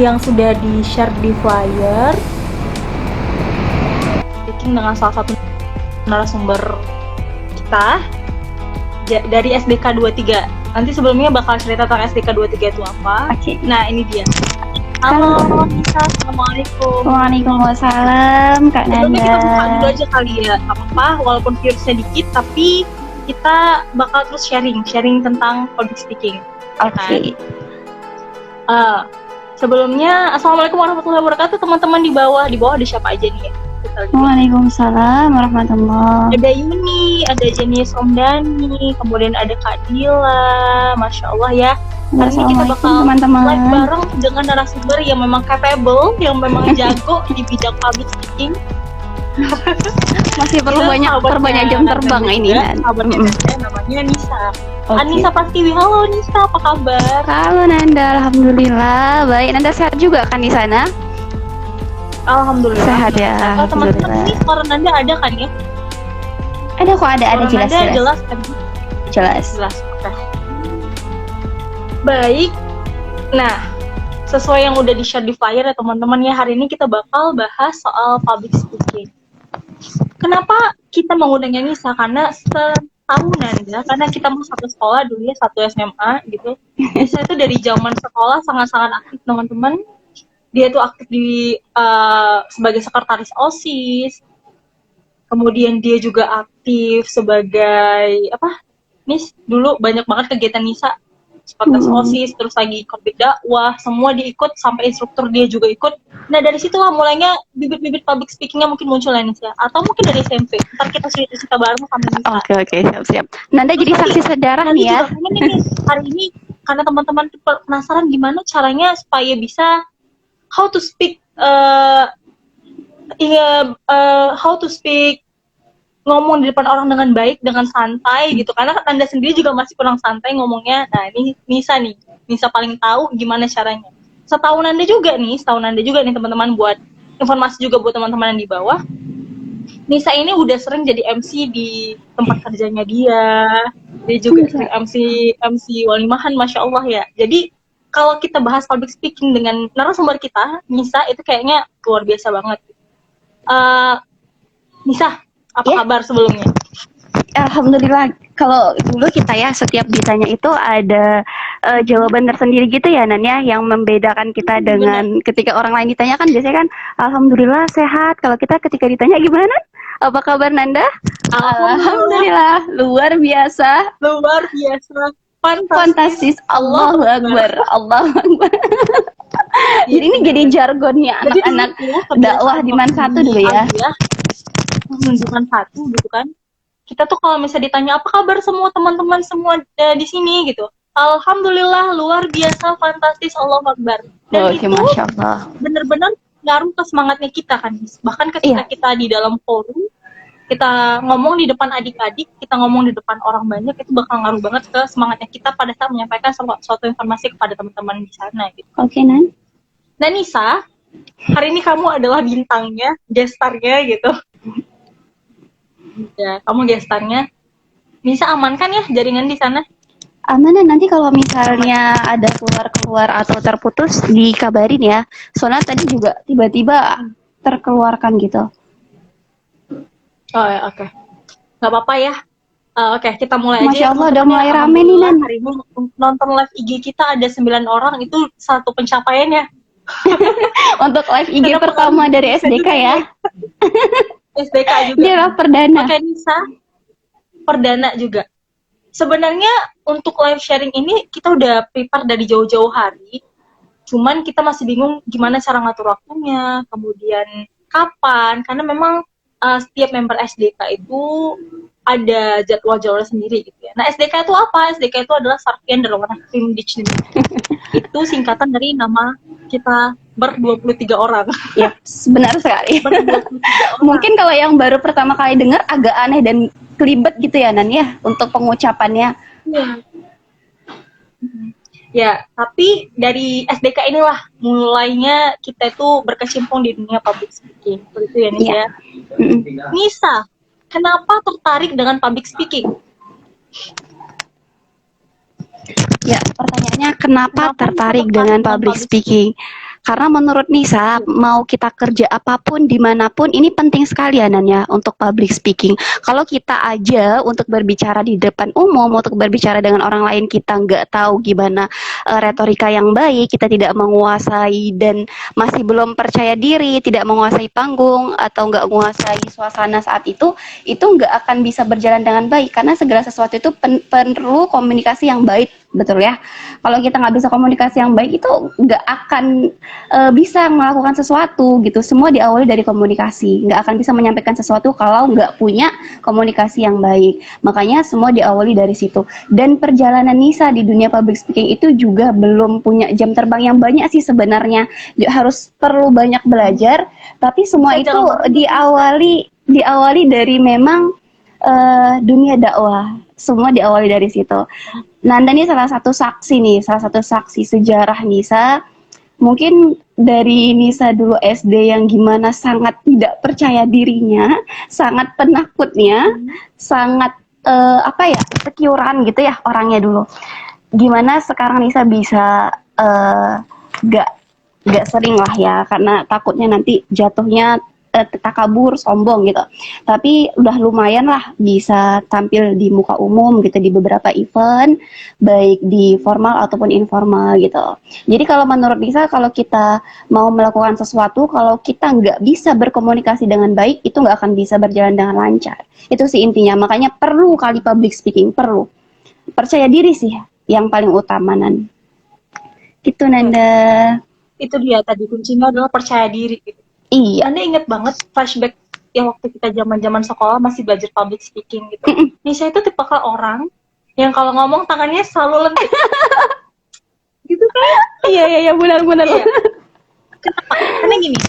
yang sudah di-share di flyer speaking dengan salah satu narasumber kita dari SDK 23. Nanti sebelumnya bakal cerita tentang SDK 23 itu apa. Oke. Nah, ini dia. Halo Nisa, Assalamualaikum. Waalaikumsalam Kak Sebelumnya kita buka Nanda. dulu aja kali ya, nggak apa-apa, walaupun viewersnya dikit, tapi kita bakal terus sharing tentang public speaking. Oke. Sebelumnya, Assalamualaikum warahmatullahi wabarakatuh, teman-teman di bawah ada siapa aja nih ya? Kita lihat. Waalaikumsalam warahmatullahi. Ada Yuni, ada Jenny Somdani, kemudian ada Kak Dila, Masya Allah ya. Hari ini kita bakal teman-teman live bareng dengan narasumber yang memang capable, yang memang jago di bidang public speaking. Masih perlu perbanyak jam terbang ini kan. Namanya Nisa. Okay. Anissa Pastiwi. Halo Nisa, apa kabar? Halo Nanda, alhamdulillah baik. Nanda sehat juga kan di sana? Alhamdulillah. Sehat ya. Kalau teman-teman ini suara Nanda ada kan ya? Ada kok, ada jelas. Jelas kan? Jelas. Oke. Baik. Nah, sesuai yang udah di-share di flyer ya teman-teman ya, hari ini kita bakal bahas soal public speaking. Kenapa kita mengundangnya Nisa? Karena setahunan ya, karena kita mau satu sekolah dulu ya, satu SMA gitu. Nisa itu dari zaman sekolah sangat-sangat aktif teman-teman. Dia tuh aktif di sebagai sekretaris OSIS. Kemudian dia juga aktif sebagai Nis, dulu banyak banget kegiatan Nisa. Sekretaris OSIS, terus lagi ikut dakwah, semua diikut, sampai instruktur dia juga ikut. Nah dari situlah mulainya bibit-bibit public speakingnya mungkin muncul ya Nis ya, atau mungkin dari SMP. Ntar kita cerita bareng sama Nisa. Oke, siap. Nanda jadi saksi sejarah nih ya. Hari ini karena teman-teman penasaran gimana caranya supaya bisa how to speak ngomong di depan orang dengan baik, dengan santai gitu. Karena Anda sendiri juga masih kurang santai ngomongnya. Nah, ini Nisa paling tahu gimana caranya. Setahun Anda juga nih teman-teman, buat informasi juga buat teman-teman yang di bawah. Nisa ini udah sering jadi MC di tempat kerjanya dia. Dia juga sering MC walimahan, Masya Allah ya. Jadi kalau kita bahas public speaking dengan narasumber kita, Nisa itu kayaknya luar biasa banget. Nisa, apa kabar sebelumnya? Alhamdulillah. Kalau dulu kita ya setiap ditanya itu ada jawaban tersendiri gitu ya Nan ya, yang membedakan kita dengan ketika orang lain ditanya kan biasanya kan alhamdulillah sehat. Kalau kita ketika ditanya gimana? Apa kabar Nanda? Alhamdulillah luar biasa. Fantastis. Allahu Akbar. Jadi ini jadi jargonnya anak-anak dakwah di Man Satu dulu ya. Menunjukkan satu gitu kan. Kita tuh kalau misalnya ditanya apa kabar semua teman-teman semua di sini gitu. Alhamdulillah luar biasa, fantastis, Allahu Akbar. Dan itu Masya Allah. bener-bener ngaruh ke semangatnya kita kan. Bahkan ketika kita di dalam forum, kita ngomong di depan adik-adik, kita ngomong di depan orang banyak, itu bakal ngaruh banget ke semangatnya kita pada saat menyampaikan suatu informasi kepada teman-teman di sana gitu. Oke, Nan. Nah Nisa, hari ini kamu adalah bintangnya, gestarnya gitu. Ya, kamu gestarnya. Nisa aman kan ya jaringan di sana? Aman. Nanti kalau misalnya ada keluar atau terputus dikabarin ya. Soalnya tadi juga tiba-tiba terkeluarkan gitu. Oh ya, oke. Gak apa-apa ya. Oke, kita mulai aja. Masya Allah, udah mulai rame nih Nan. Hari ini nonton live IG kita ada 9 orang, itu satu pencapaian ya. Untuk live IG pertama dari SDK ya. SDK juga. Dia perdana. Oke Nisa, perdana juga. Sebenarnya untuk live sharing ini kita udah prepare dari jauh-jauh hari. Cuman kita masih bingung gimana cara ngatur waktunya, kemudian kapan. Karena memang setiap member SDK itu ada jadwal-jadwal sendiri gitu ya. Nah SDK itu apa? SDK itu adalah Sarfian Darwanahim Dictionary. Itu singkatan dari nama kita ber-23 orang. Ya, benar sekali. Mungkin kalau yang baru pertama kali dengar agak aneh dan kelibet gitu ya Nan ya untuk pengucapannya. Ya, tapi dari SDK inilah mulainya kita itu berkecimpung di dunia public speaking. Begitu ya Nisa. Ya. Nisa, kenapa tertarik dengan public speaking? Ya, pertanyaannya kenapa tertarik dengan public speaking? Karena menurut Nisa, mau kita kerja apapun, dimanapun, ini penting sekali ya Nan ya, untuk public speaking. Kalau kita aja untuk berbicara di depan umum, untuk berbicara dengan orang lain, kita nggak tahu gimana retorika yang baik, kita tidak menguasai dan masih belum percaya diri, tidak menguasai panggung, atau nggak menguasai suasana saat itu nggak akan bisa berjalan dengan baik. Karena segala sesuatu itu perlu komunikasi yang baik, betul ya. Kalau kita nggak bisa komunikasi yang baik, itu nggak akan bisa melakukan sesuatu gitu. Semua diawali dari komunikasi. Nggak akan bisa menyampaikan sesuatu kalau nggak punya komunikasi yang baik. Makanya semua diawali dari situ. Dan perjalanan Nisa di dunia public speaking itu juga belum punya jam terbang yang banyak sih sebenarnya. Harus perlu banyak belajar. Tapi semua itu diawali dari memang dunia dakwah. Semua diawali dari situ. Nanda ini salah satu saksi sejarah Nisa. Mungkin dari Nisa dulu SD yang gimana sangat tidak percaya dirinya, sangat penakutnya, sangat securean gitu ya orangnya dulu. Gimana sekarang Nisa bisa gak sering lah ya, karena takutnya nanti jatuhnya takabur, sombong gitu. Tapi udah lumayan lah bisa tampil di muka umum gitu di beberapa event, baik di formal ataupun informal gitu. Jadi kalau menurut Lisa, kalau kita mau melakukan sesuatu, kalau kita nggak bisa berkomunikasi dengan baik, itu nggak akan bisa berjalan dengan lancar. Itu sih intinya. Makanya perlu kali public speaking, perlu. Percaya diri sih yang paling utama, Nan. Gitu, Nanda. Itu dia tadi kuncinya adalah percaya diri gitu. Iya. Anda inget banget flashback yang waktu kita zaman sekolah masih belajar public speaking gitu. Nisa itu tipe orang yang kalau ngomong tangannya selalu lentik. Gitu kan? Iya, benar-benar. Iya. Kenapa? Karena gini,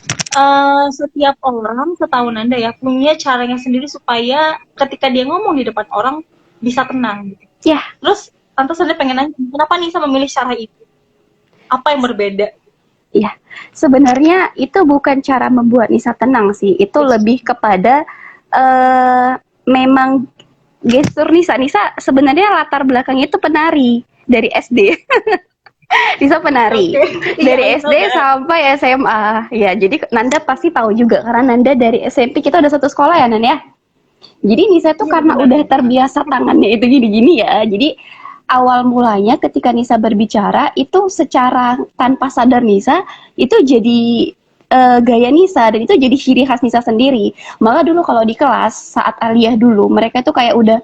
setiap orang, setahu Nanda ya, punya caranya sendiri supaya ketika dia ngomong di depan orang bisa tenang gitu. Ya. Terus lantas Anda pengen nanya, kenapa Nisa memilih cara itu? Apa yang berbeda? Ya, sebenarnya itu bukan cara membuat Nisa tenang sih. Itu lebih kepada memang gestur Nisa. Nisa sebenarnya latar belakangnya itu penari dari SD. Nisa penari dari SD sampai SMA. Ya, jadi Nanda pasti tahu juga karena Nanda dari SMP kita udah satu sekolah ya, Nan ya. Jadi Nisa tuh karena udah terbiasa tangannya itu gini-gini ya. Jadi awal mulanya ketika Nisa berbicara itu secara tanpa sadar Nisa itu jadi gaya Nisa dan itu jadi ciri khas Nisa sendiri. Malah dulu kalau di kelas saat aliyah dulu mereka tuh kayak udah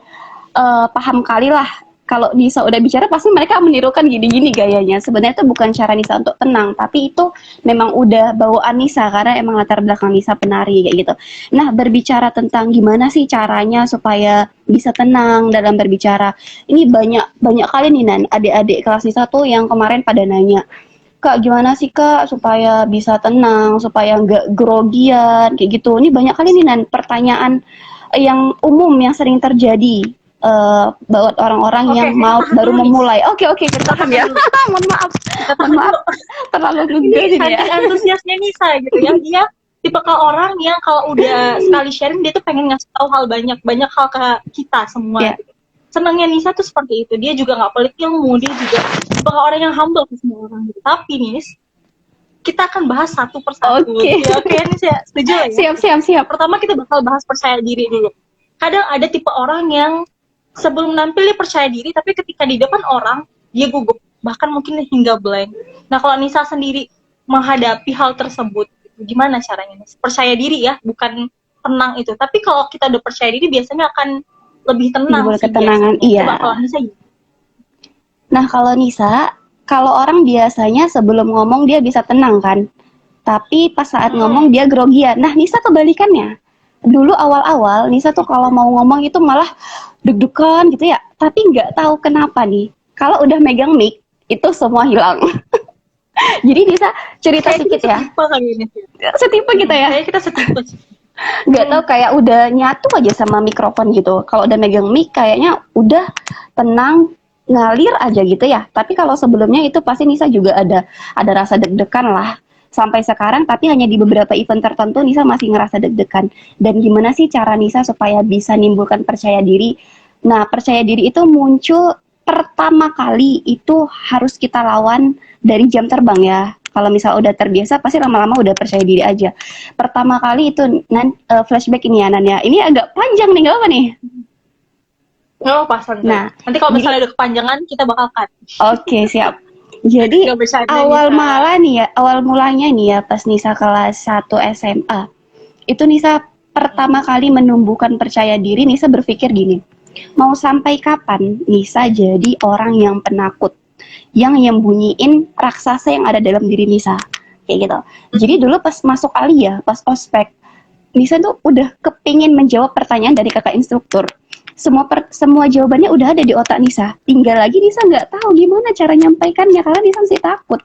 paham kali lah kalau Nisa udah bicara pasti mereka menirukan gini-gini gayanya. Sebenarnya itu bukan cara Nisa untuk tenang, tapi itu memang udah bawaan Nisa karena emang latar belakang Nisa penari kayak gitu. Nah, berbicara tentang gimana sih caranya supaya bisa tenang dalam berbicara. Ini banyak kali nih Nan, adik-adik kelas Nisa tuh yang kemarin pada nanya, Kak, gimana sih Kak supaya bisa tenang, supaya nggak grogian kayak gitu. Ini banyak kali nih Nan pertanyaan yang umum yang sering terjadi buat orang-orang yang mau baru memulai. Oke, kita paham ya. Mohon maaf, terlalu ngegas ini ya. Antusiasnya Nisa gitu ya. Dia tipe orang yang kalau udah sekali sharing dia tuh pengen ngasih tahu banyak hal ke kita semua. Yeah. Gitu. Senangnya Nisa tuh seperti itu. Dia juga nggak pelit ilmu, dia juga tipe orang yang humble ke semua orang. Gitu. Tapi Nis, kita akan bahas satu persatu. Oke, Nis ya, setuju ya? Siap. Pertama kita bakal bahas percaya diri dulu. Kadang ada tipe orang yang sebelum nampil dia percaya diri, tapi ketika di depan orang dia gugup, bahkan mungkin hingga blank. Nah kalau Nisa sendiri menghadapi hal tersebut, gimana caranya Nis? Percaya diri ya, bukan tenang itu. Tapi kalau kita udah percaya diri biasanya akan lebih tenang. Ketenangan, iya. Coba kalau Nisa. Nah kalau Nisa, kalau orang biasanya sebelum ngomong dia bisa tenang kan, tapi pas saat ngomong dia grogian. Nah Nisa kebalikannya. Dulu awal-awal Nisa tuh kalau mau ngomong itu malah deg-degan gitu ya, tapi nggak tahu kenapa nih kalau udah megang mic itu semua hilang. Jadi Nisa cerita sedikit ya. Setipe kita ya. Kita setipe. Nggak tahu kayak udah nyatu aja sama mikrofon gitu. Kalau udah megang mic kayaknya udah tenang, ngalir aja gitu ya. Tapi kalau sebelumnya itu pasti Nisa juga ada rasa deg-degan lah. Sampai sekarang, tapi hanya di beberapa event tertentu Nisa masih ngerasa deg-degan. Dan gimana sih cara Nisa supaya bisa nimbulkan percaya diri? Nah, percaya diri itu muncul pertama kali itu harus kita lawan dari jam terbang ya. Kalau misal udah terbiasa, pasti lama-lama udah percaya diri aja. Pertama kali itu flashback ini ya Nan ya. Ini agak panjang nih, nggak apa nih? Oh, pas santai. Nah, Nanti kalau jadi misalnya ada kepanjangan, kita bakal cut. oke, siap. Jadi Nggak bercanda, awal Nisa. mulanya nih ya pas Nisa kelas 1 SMA. Itu Nisa pertama kali menumbuhkan percaya diri, Nisa berpikir gini, mau sampai kapan Nisa jadi orang yang penakut, yang nyembunyiin raksasa yang ada dalam diri Nisa, kayak gitu. Jadi dulu pas masuk Alia, pas ospek, Nisa tuh udah kepingin menjawab pertanyaan dari kakak instruktur. Semua jawabannya udah ada di otak Nisa. Tinggal lagi Nisa nggak tahu gimana cara nyampaikannya karena Nisa masih takut.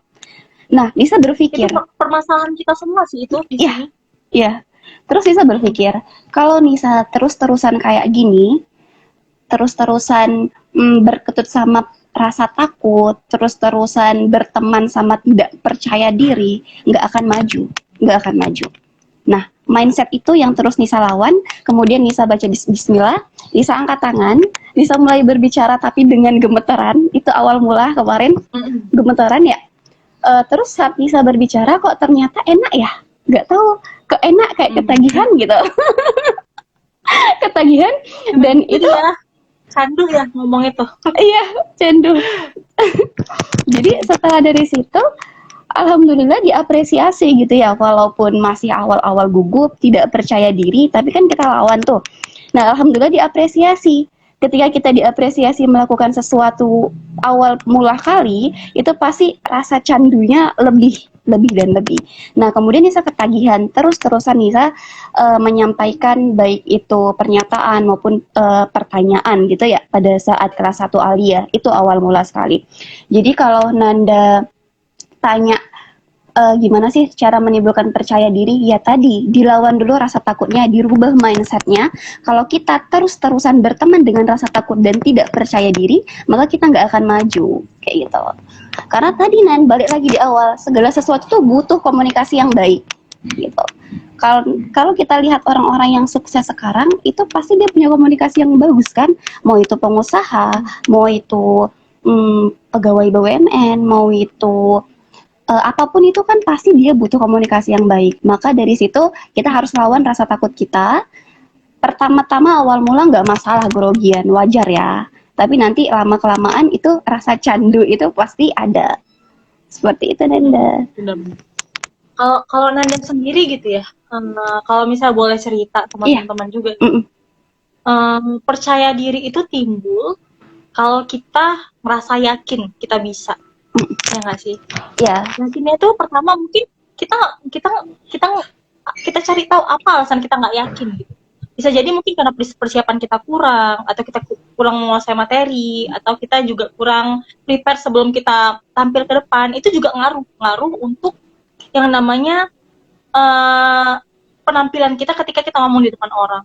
Nah, Nisa Itu berpikir, permasalahan kita semua sih itu di ya, sini. ya. Terus Nisa berpikir, kalau Nisa terus-terusan kayak gini, terus-terusan berketut sama rasa takut, terus-terusan berteman sama tidak percaya diri, nggak akan maju, nggak akan maju. Nah, mindset itu yang terus Nisa lawan, kemudian Nisa baca bismillah, Nisa angkat tangan, Nisa mulai berbicara tapi dengan gemeteran, itu awal mula kemarin, gemeteran ya. Terus saat Nisa berbicara kok ternyata enak ya, nggak tahu, kok enak kayak ketagihan gitu. Ketagihan, dan Itu itu, ya, candu ya ngomong itu. iya, candu. Jadi setelah dari situ, alhamdulillah diapresiasi gitu ya, walaupun masih awal-awal gugup, tidak percaya diri, tapi kan kita lawan tuh. Nah, alhamdulillah diapresiasi. Ketika kita diapresiasi melakukan sesuatu awal mula kali, itu pasti rasa candunya lebih dan lebih. Nah, kemudian Nisa ketagihan, terus-terusan Nisa menyampaikan baik itu pernyataan maupun pertanyaan gitu ya pada saat kelas 1 Alia. Itu awal mula sekali. Jadi kalau Nanda tanya gimana sih cara menimbulkan percaya diri? Ya tadi, dilawan dulu rasa takutnya, dirubah mindsetnya. Kalau kita terus-terusan berteman dengan rasa takut dan tidak percaya diri, maka kita nggak akan maju, kayak gitu. Karena tadi Nan, balik lagi di awal, segala sesuatu tuh butuh komunikasi yang baik, gitu. Kalau kita lihat orang-orang yang sukses sekarang, itu pasti dia punya komunikasi yang bagus kan? Mau itu pengusaha, mau itu pegawai BUMN, mau itu apapun itu kan pasti dia butuh komunikasi yang baik. Maka dari situ kita harus lawan rasa takut kita. Pertama-tama awal mula nggak masalah grogian, wajar ya. Tapi nanti lama-kelamaan itu rasa candu itu pasti ada. Seperti itu Nanda. Kalau Nanda sendiri gitu ya, kalau misalnya boleh cerita sama teman-teman juga, percaya diri itu timbul kalau kita merasa yakin kita bisa. Ya nggak sih? Ya. Yakinnya itu pertama mungkin kita cari tahu apa alasan kita nggak yakin gitu. Bisa jadi mungkin karena persiapan kita kurang, atau kita kurang menguasai materi, atau kita juga kurang prepare sebelum kita tampil ke depan. Itu juga ngaruh untuk yang namanya penampilan kita ketika kita ngomong di depan orang.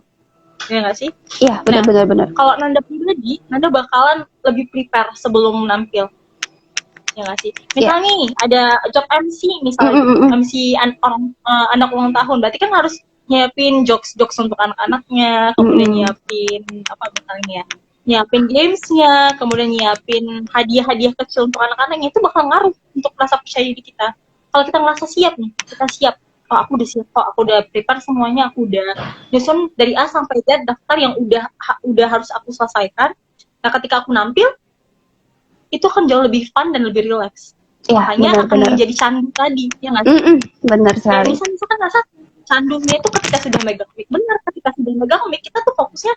Ya nggak sih? Iya, benar. Kalau Nanda pribadi, Nanda bakalan lebih prepare sebelum nampil. Ya nggak sih? Misal nih ada job MC misalnya, MC anak ulang tahun, berarti kan harus nyiapin jokes untuk anak-anaknya, kemudian nyiapin apa misalnya, nyiapin gamesnya, kemudian nyiapin hadiah-hadiah kecil untuk anak-anaknya, itu bakal ngaruh untuk rasa percaya diri kita. Kalau kita ngerasa siap nih, kita siap, oh aku udah siap, oh aku udah prepare semuanya, aku udah nyusun dari A sampai Z daftar yang udah harus aku selesaikan. Nah ketika aku nampil, itu akan jauh lebih fun dan lebih relax. Makanya akan menjadi candu tadi, ya nggak sih? Benar sekali. Misalnya kan rasa candunya itu ketika sudah megang mic. Benar, ketika sudah megang mic, kita tuh fokusnya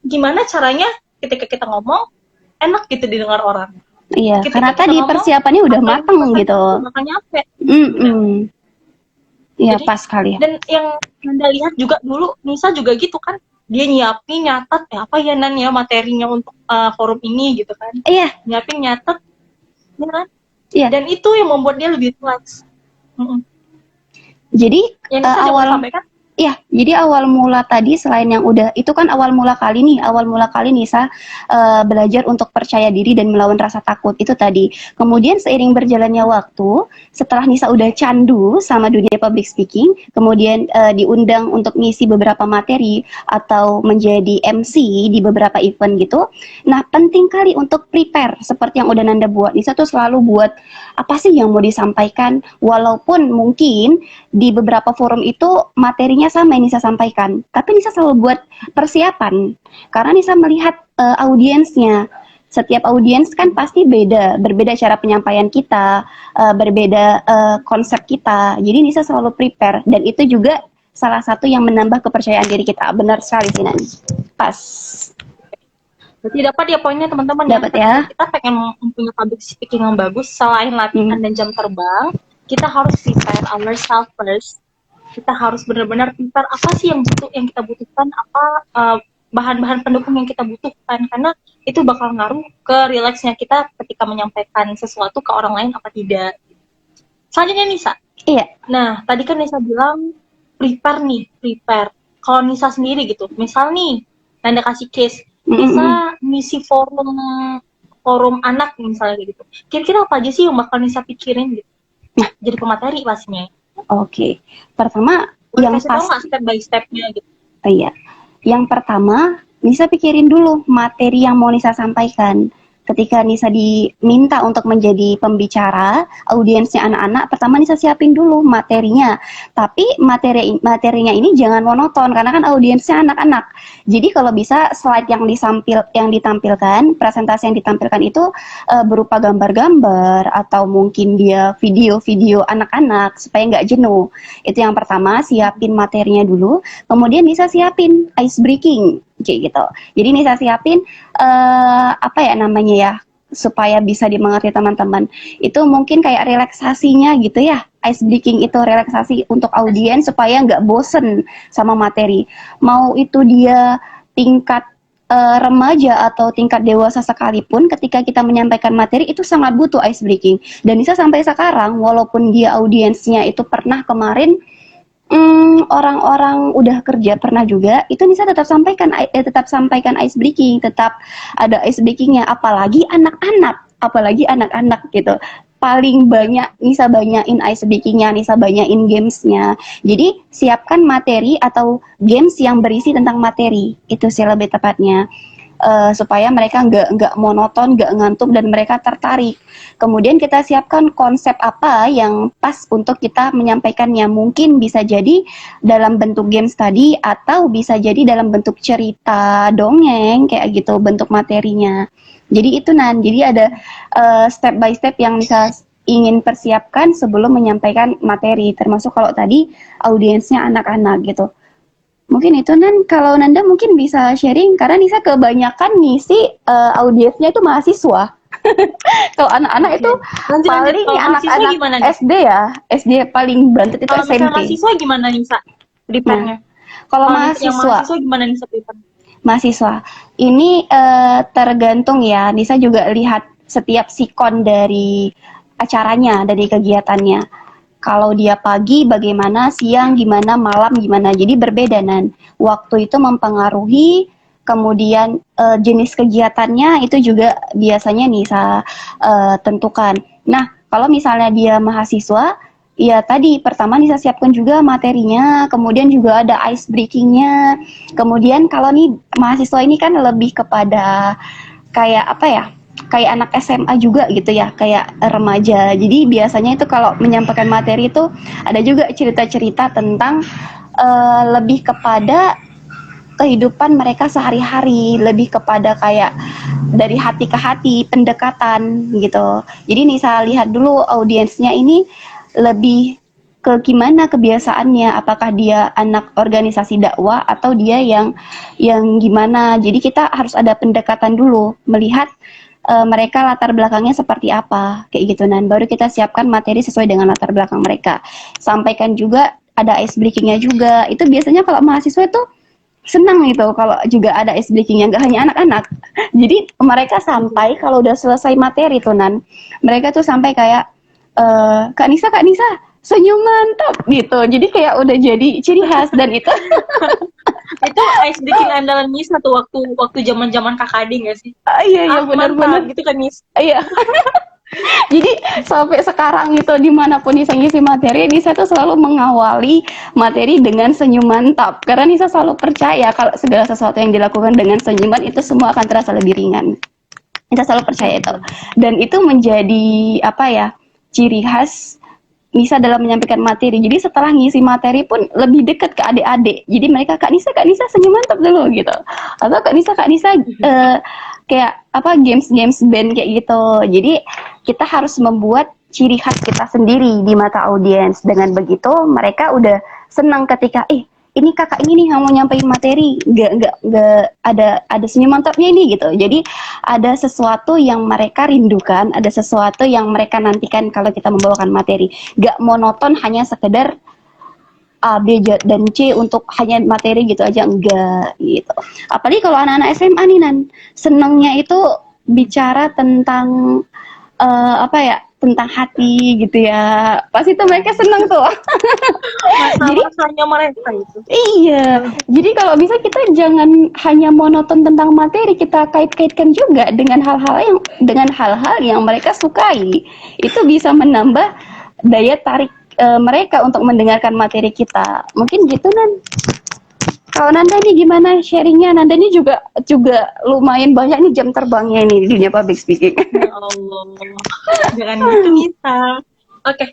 gimana caranya ketika kita ngomong enak gitu didengar orang. Iya, karena tadi persiapannya udah mateng gitu. Makanya apa? Iya, pas sekali. Dan yang Anda lihat juga dulu, Nisa juga gitu kan, dia nyiapin, nyatet apa ya Nan ya materinya untuk forum ini gitu kan. Iya. Nyiapin, nyatet, ya kan? Iya. Dan itu yang membuat dia lebih relax. Jadi yang Nisa awal sampaikan? Iya, Jadi awal mula tadi selain yang udah itu kan awal mula kali Nisa belajar untuk percaya diri dan melawan rasa takut itu tadi. Kemudian seiring berjalannya waktu, setelah Nisa udah candu sama dunia public speaking, kemudian diundang untuk ngisi beberapa materi atau menjadi MC di beberapa event gitu. Nah, penting kali untuk prepare seperti yang udah Nanda buat. Nisa tuh selalu buat apa sih yang mau disampaikan, walaupun mungkin di beberapa forum itu materinya sama yang Nisa sampaikan, tapi Nisa selalu buat persiapan karena Nisa melihat audiensnya. Setiap audiens kan pasti berbeda cara penyampaian kita, berbeda konsep kita. Jadi Nisa selalu prepare dan itu juga salah satu yang menambah kepercayaan diri kita. Benar sekali sih Nani. Pas. Berarti dapat ya poinnya teman-teman ya. Dapat ya. Kita pengen mempunyai public speaking yang bagus, selain latihan dan jam terbang, kita harus prepare ourselves first. Kita harus benar-benar prepare apa sih yang kita butuhkan, apa bahan-bahan pendukung yang kita butuhkan, karena itu bakal ngaruh ke rileksnya kita ketika menyampaikan sesuatu ke orang lain apa tidak. Selanjutnya Nisa. Iya. Nah, tadi kan Nisa bilang prepare. Kalau Nisa sendiri gitu, misal nih, Nanda kasih case, Nisa ngisi forum anak misalnya gitu. Kira-kira apa aja sih yang bakal Nisa pikirin gitu? Nah, jadi pemateri pastinya. Oke. Pertama, boleh kasih tahu nggak step by step-nya gitu? Iya. Yang pertama, Nisa pikirin dulu materi yang mau Nisa sampaikan. Ketika Nisa diminta untuk menjadi pembicara, audiensnya anak-anak, pertama Nisa siapin dulu materinya. Tapi materinya ini jangan monoton, karena kan audiensnya anak-anak. Jadi kalau bisa slide yang ditampilkan, presentasi yang ditampilkan itu berupa gambar-gambar, atau mungkin dia video-video anak-anak, supaya nggak jenuh. Itu yang pertama, siapin materinya dulu. Kemudian Nisa siapin ice breaking. Kayak gitu. Jadi Nisa siapin apa ya namanya ya, supaya bisa dimengerti teman-teman. Itu mungkin kayak relaksasinya gitu ya. Ice breaking itu relaksasi untuk audiens supaya nggak bosen sama materi. Mau itu dia tingkat remaja atau tingkat dewasa sekalipun, ketika kita menyampaikan materi itu sangat butuh ice breaking. Dan Nisa sampai sekarang, walaupun dia audiensnya itu pernah kemarin orang-orang udah kerja pernah juga, itu Nisa tetap sampaikan ice breaking, tetap ada ice breakingnya, apalagi anak-anak gitu. Paling banyak Nisa banyain ice breakingnya, Nisa banyain gamesnya. Jadi siapkan materi atau games yang berisi tentang materi, itu sih lebih tepatnya. Supaya mereka nggak monoton, nggak ngantuk, dan mereka tertarik. Kemudian kita siapkan konsep apa yang pas untuk kita menyampaikannya. Mungkin bisa jadi dalam bentuk games tadi, atau bisa jadi dalam bentuk cerita, dongeng, kayak gitu bentuk materinya. Jadi itu jadi ada step by step yang bisa ingin persiapkan sebelum menyampaikan materi. Termasuk kalau tadi audiensnya anak-anak gitu. Mungkin itu kalau Nanda mungkin bisa sharing, karena Nisa kebanyakan ngisi audiensnya itu mahasiswa. Kalau anak-anak itu paling anak-anak SD ya, SD paling bantet itu kalau SMP. Kalau mahasiswa gimana Nisa prepare-nya? Kalau mahasiswa gimana Nisa prepare? Mahasiswa ini tergantung ya, Nisa juga lihat setiap sikon dari acaranya, dari kegiatannya. Kalau dia pagi bagaimana, siang gimana, malam gimana. Jadi berbeda waktu itu mempengaruhi, kemudian jenis kegiatannya itu juga biasanya Nisa tentukan. Nah, kalau misalnya dia mahasiswa, ya tadi pertama Nisa siapkan juga materinya, kemudian juga ada ice breakingnya. Kemudian kalau nih mahasiswa ini kan lebih kepada kayak apa ya, kayak anak SMA juga gitu ya, kayak remaja. Jadi biasanya itu kalau menyampaikan materi itu ada juga cerita-cerita tentang lebih kepada kehidupan mereka sehari-hari, lebih kepada kayak dari hati ke hati, pendekatan gitu. Jadi Nisa lihat dulu audiensnya ini lebih ke gimana kebiasaannya, apakah dia anak organisasi dakwah atau dia yang gimana. Jadi kita harus ada pendekatan dulu, melihat mereka latar belakangnya seperti apa, kayak gitu baru kita siapkan materi sesuai dengan latar belakang mereka. Sampaikan juga ada ice breakingnya juga. Itu biasanya kalau mahasiswa itu senang gitu kalau juga ada ice breakingnya, nggak hanya anak-anak. Jadi mereka sampai kalau udah selesai materi tuh mereka tuh sampai kayak Kak Nisa senyum mantap gitu. Jadi kayak udah jadi ciri khas dan itu Itu ice breaking andalan Nisa tuh waktu zaman-zaman KKD nggak sih? iya iya Mantap benar-benar. gitu kan Nis. Iya. Jadi sampai sekarang itu dimanapun Nisa ngisi materi, Nisa tuh selalu mengawali materi dengan senyum mantap. Karena Nisa selalu percaya kalau segala sesuatu yang dilakukan dengan senyuman itu semua akan terasa lebih ringan. Nisa selalu percaya itu. Dan itu menjadi apa ya, ciri khas Nisa dalam menyampaikan materi. Jadi setelah ngisi materi pun lebih dekat ke adik-adik. Jadi mereka Kak Nisa senyum mantap dulu gitu. Atau Kak Nisa kayak apa games band kayak gitu. Jadi kita harus membuat ciri khas kita sendiri di mata audiens. Dengan begitu mereka udah senang ketika ini kakak ini nih yang mau nyampein materi, nggak ada senyum mantapnya ini gitu. Jadi ada sesuatu yang mereka rindukan, ada sesuatu yang mereka nantikan kalau kita membawakan materi. Nggak monoton hanya sekedar A, B, dan C untuk hanya materi gitu aja, enggak gitu. Apalagi kalau anak-anak SMA nih Nan, senangnya itu bicara tentang apa ya, tentang hati gitu ya. Pas itu mereka senang tuh. Jadi Masa-masanya mereka itu. iya, jadi kalau bisa kita jangan hanya monoton tentang materi, kita kait-kaitkan juga dengan hal-hal yang mereka sukai. Itu bisa menambah daya tarik mereka untuk mendengarkan materi kita. Mungkin gitu Nan. Kalau Nanda nih gimana sharingnya? Nanda nih juga lumayan banyak nih jam terbangnya nih di dunia public speaking. Ya Allah. Jangan gitu Nisa. Oke,